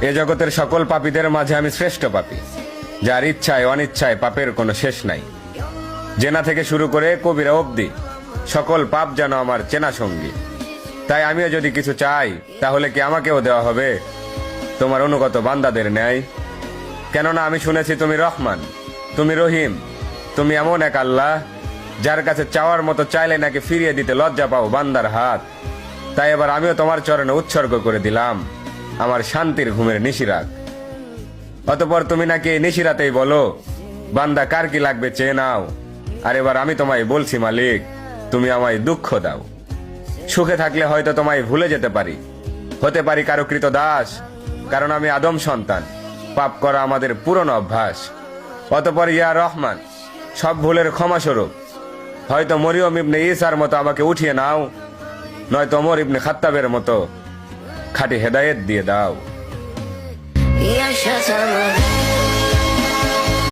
এ জগতের সকল পাপীদের মাঝে আমি শ্রেষ্ঠ পাপী, যার ইচ্ছায় অনিচ্ছায় পাপের কোনো শেষ নাই। জেনা থেকে শুরু করে কবিরা অবধি সকল পাপ যেন আমার চেনা সঙ্গী। তাই আমিও যদি কিছু চাই, তাহলে কি আমাকেও দেওয়া হবে তোমার অনুগত বান্দাদের ন্যায়? কেননা আমি শুনেছি তুমি রহমান, তুমি রহিম, তুমি এমন এক আল্লাহ যার কাছে চাওয়ার মতো চাইলে নাকি ফিরিয়ে দিতে লজ্জা পাও বান্দার হাত। তাই এবার আমিও তোমার চরণে উৎসর্গ করে দিলাম আমার শান্তির ঘুমের নিশিরাত। অতঃপর তুমি নাকি এই নিশিরাতেই বলো, বান্দা কার কি লাগবে চেয়ে নাও। আর এবার আমি তোমায় বলছি মালিক, তুমি আমায় দুঃখ দাও। সুখে থাকলে হয়তো তোমায় ভুলে যেতে পারি, হতে পারি কারো কৃত দাস, কারণ আমি আদম সন্তান, পাপ করা আমাদের পুরনো অভ্যাস। অতঃপর ইয়া রহমান, সব ভুলের ক্ষমা স্বরূপ হয়তো মরিয়ম ইবনে ঈসার মতো আমাকে উঠিয়ে নাও, নয়তো ওমর ইবনে খাত্তাবের মতো খাঁটি হেদায়েত দিয়ে দাও।